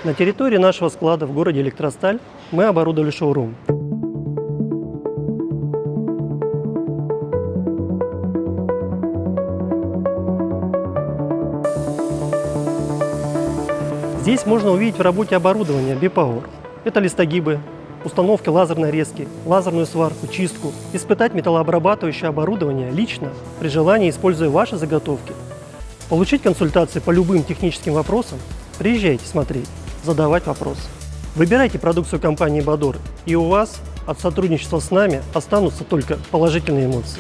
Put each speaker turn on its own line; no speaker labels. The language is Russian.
На территории нашего склада в городе Электросталь мы оборудовали шоурум. Здесь можно увидеть в работе оборудование Bipower. Это листогибы, установки лазерной резки, лазерную сварку, чистку. Испытать металлообрабатывающее оборудование лично, при желании используя ваши заготовки. Получить консультации по любым техническим вопросам. Приезжайте смотреть, задавать вопросы. Выбирайте продукцию компании Бадор, и у вас от сотрудничества с нами останутся только положительные эмоции.